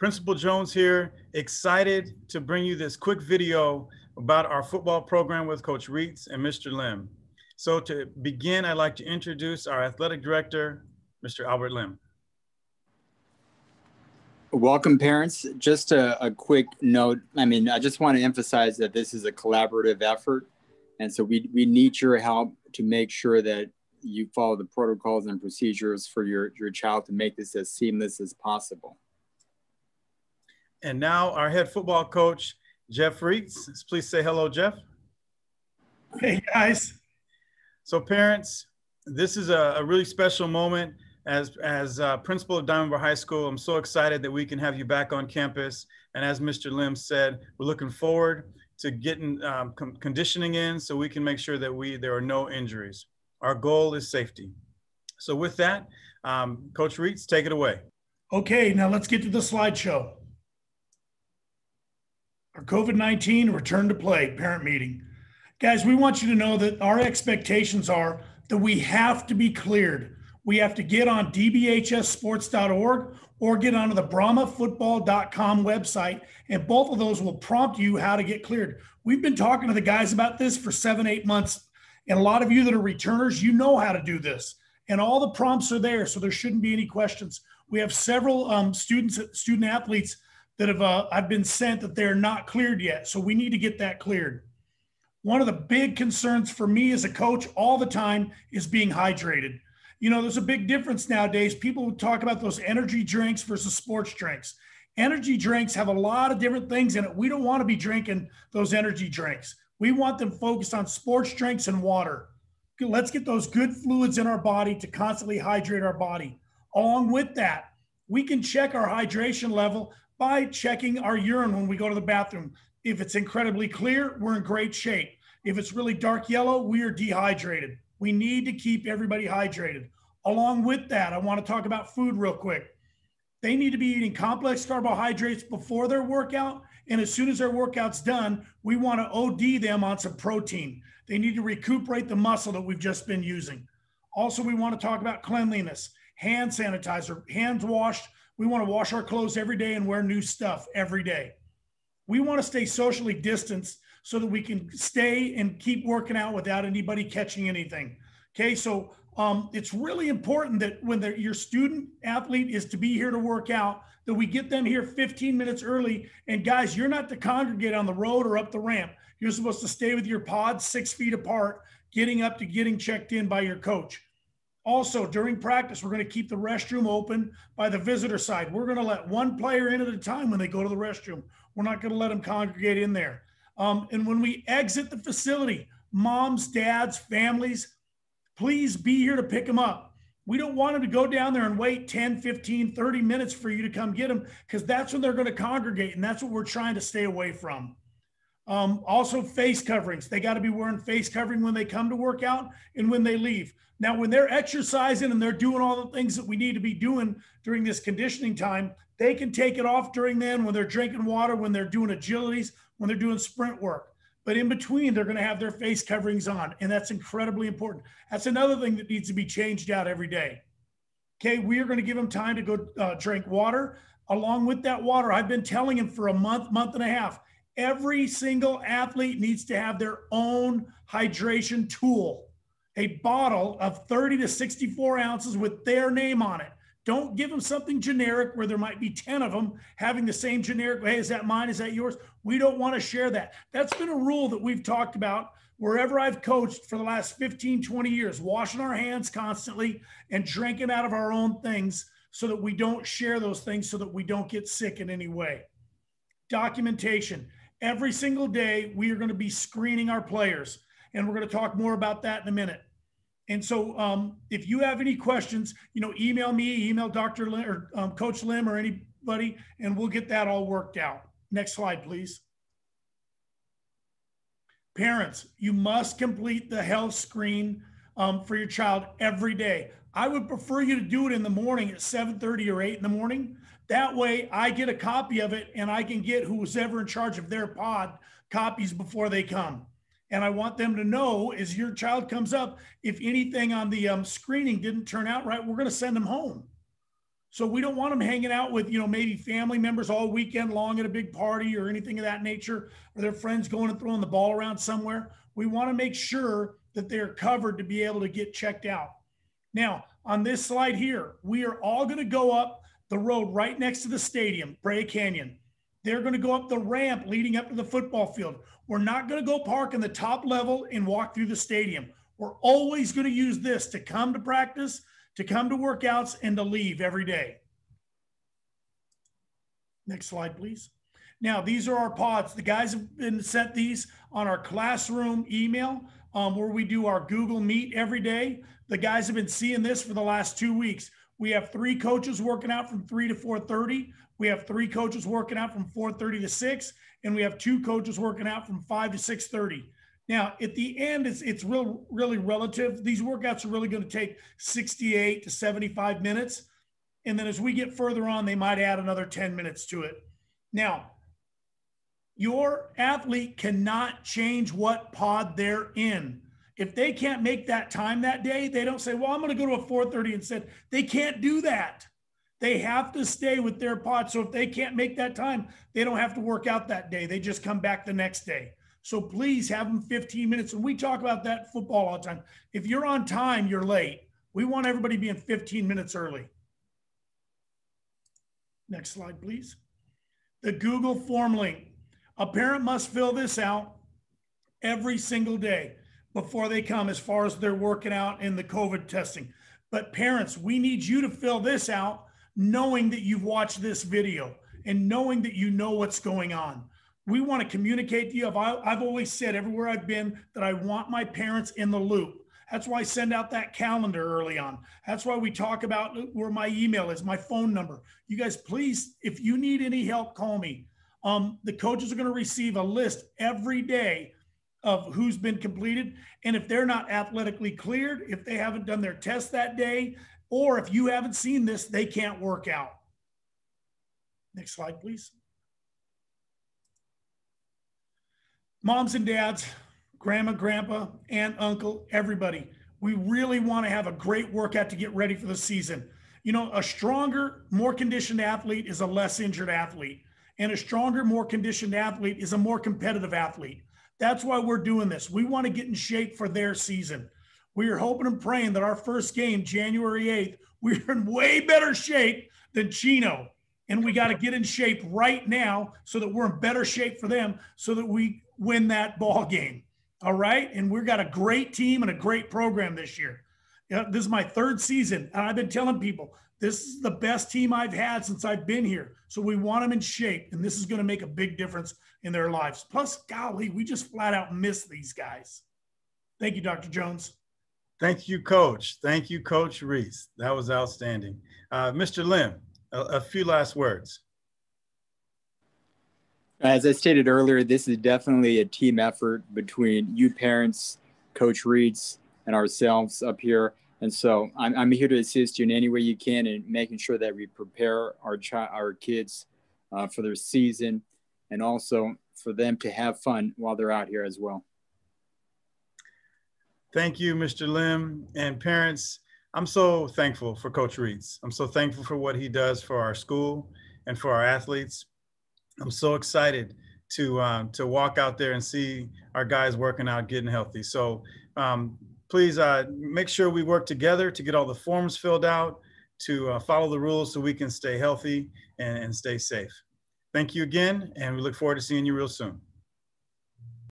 Principal Jones here, excited to bring you this quick video about our football program with Coach Reitz and Mr. Lim. So to begin, I'd like to introduce our athletic director, Mr. Albert Lim. Welcome, parents. Just a quick note. I just want to emphasize that this is a collaborative effort. And so we need your help to make sure that you follow the protocols and procedures for your child to make this as seamless as possible. And now our head football coach, Jeff Reitz. Please say hello, Jeff. Hey, guys. So parents, this is a really special moment. As principal of Diamond Bar High School, I'm so excited that we can have you back on campus. And as Mr. Lim said, we're looking forward to getting conditioning in so we can make sure that there are no injuries. Our goal is safety. So with that, Coach Reitz, take it away. Okay, now let's get to the slideshow. Our COVID-19 return to play parent meeting. Guys, we want you to know that our expectations are that we have to be cleared. We have to get on dbhssports.org or get onto the brahmafootball.com website, and both of those will prompt you how to get cleared. We've been talking to the guys about this for 7-8 months, and a lot of you that are returners, you know how to do this, and all the prompts are there, so there shouldn't be any questions. We have several student athletes that I've been sent that they're not cleared yet, so we need to get that cleared. One of the big concerns for me as a coach all the time is being hydrated. You know, there's a big difference nowadays. People talk about those energy drinks versus sports drinks. Energy drinks have a lot of different things in it. We don't want to be drinking those energy drinks. We want them focused on sports drinks and water. Let's get those good fluids in our body to constantly hydrate our body. Along with that, we can check our hydration level by checking our urine when we go to the bathroom. If it's incredibly clear, we're in great shape. If it's really dark yellow, we are dehydrated. We need to keep everybody hydrated. Along with that, I want to talk about food real quick. They need to be eating complex carbohydrates before their workout. And as soon as their workout's done, we want to OD them on some protein. They need to recuperate the muscle that we've just been using. Also, we want to talk about cleanliness, hand sanitizer, hands washed. We want to wash our clothes every day and wear new stuff every day. We want to stay socially distanced so that we can stay and keep working out without anybody catching anything. Okay, so it's really important that when your student athlete is to be here to work out, that we get them here 15 minutes early. And guys, you're not to congregate on the road or up the ramp. You're supposed to stay with your pods 6 feet apart, getting up to getting checked in by your coach. Also, during practice, we're going to keep the restroom open by the visitor side. We're going to let one player in at a time when they go to the restroom. We're not going to let them congregate in there. And when we exit the facility, moms, dads, families, please be here to pick them up. We don't want them to go down there and wait 10, 15, 30 minutes for you to come get them, because that's when they're going to congregate, and that's what we're trying to stay away from. Also, face coverings. They got to be wearing face covering when they come to work out and when they leave. Now, when they're exercising and they're doing all the things that we need to be doing during this conditioning time, they can take it off during then when they're drinking water, when they're doing agilities, when they're doing sprint work. But in between, they're going to have their face coverings on, and that's incredibly important. That's another thing that needs to be changed out every day. Okay, we are going to give them time to go drink water. Along with that water, I've been telling them for a month, month and a half, every single athlete needs to have their own hydration tool, a bottle of 30 to 64 ounces with their name on it. Don't give them something generic where there might be 10 of them having the same generic. Hey, is that mine? Is that yours? We don't want to share that. That's been a rule that we've talked about wherever I've coached for the last 15, 20 years, washing our hands constantly and drinking out of our own things so that we don't share those things, so that we don't get sick in any way. Documentation. Every single day, we are going to be screening our players, and we're going to talk more about that in a minute. And so if you have any questions, email me, email Dr. Lim or Coach Lim or anybody, and we'll get that all worked out. Next slide, please. Parents, you must complete the health screen for your child every day. I would prefer you to do it in the morning at 7:30 or 8 in the morning. That way I get a copy of it and I can get who's ever in charge of their pod copies before they come. And I want them to know as your child comes up, if anything on the screening didn't turn out right, we're going to send them home. So we don't want them hanging out with, maybe family members all weekend long at a big party or anything of that nature, or their friends going and throwing the ball around somewhere. We want to make sure that they're covered to be able to get checked out. Now, on this slide here, we are all going to go up the road right next to the stadium, Brea Canyon. They're going to go up the ramp leading up to the football field. We're not going to go park in the top level and walk through the stadium. We're always going to use this to come to practice, to come to workouts, and to leave every day. Next slide, please. Now, these are our pods. The guys have been sent these on our classroom email where we do our Google Meet every day. The guys have been seeing this for the last 2 weeks. We have 3 coaches working out from 3 to 4:30. We have 3 coaches working out from 4:30 to 6, and we have 2 coaches working out from 5 to 6:30. Now, at the end, it's really relative. These workouts are really going to take 68 to 75 minutes. And then as we get further on, they might add another 10 minutes to it. Now, your athlete cannot change what pod they're in. If they can't make that time that day, they don't say, well, I'm going to go to a 4:30 instead. They can't do that. They have to stay with their pod. So if they can't make that time, they don't have to work out that day. They just come back the next day. So please have them 15 minutes. And we talk about that in football all the time. If you're on time, you're late. We want everybody being 15 minutes early. Next slide, please. The Google form link. A parent must fill this out every single day before they come as far as they're working out in the COVID testing. But parents, we need you to fill this out knowing that you've watched this video and knowing that you know what's going on. We want to communicate to you. I've always said everywhere I've been that I want my parents in the loop. That's why I send out that calendar early on. That's why we talk about where my email is, my phone number. You guys, please, if you need any help, call me. The coaches are going to receive a list every day of who's been completed. And if they're not athletically cleared, if they haven't done their test that day, or if you haven't seen this, they can't work out. Next slide, please. Moms and dads, grandma, grandpa, aunt, uncle, everybody. We really want to have a great workout to get ready for the season. You know, a stronger, more conditioned athlete is a less injured athlete. And a stronger, more conditioned athlete is a more competitive athlete. That's why we're doing this. We want to get in shape for their season. We are hoping and praying that our first game, January 8th, we're in way better shape than Chino. And we got to get in shape right now so that we're in better shape for them so that we win that ball game. All right. And we've got a great team and a great program this year. This is my 3rd season. And I've been telling people, this is the best team I've had since I've been here. So we want them in shape. And this is going to make a big difference in their lives. Plus, golly, we just flat out miss these guys. Thank you, Dr. Jones. Thank you, Coach. Thank you, Coach Reese. That was outstanding. Mr. Lim, a few last words. As I stated earlier, this is definitely a team effort between you parents, Coach Reeds, and ourselves up here. And so I'm here to assist you in any way you can in making sure that we prepare our kids for their season and also for them to have fun while they're out here as well. Thank you, Mr. Lim. And parents, I'm so thankful for Coach Reeds. I'm so thankful for what he does for our school and for our athletes. I'm so excited to walk out there and see our guys working out, getting healthy. So please make sure we work together to get all the forms filled out, to follow the rules so we can stay healthy and stay safe. Thank you again, and we look forward to seeing you real soon.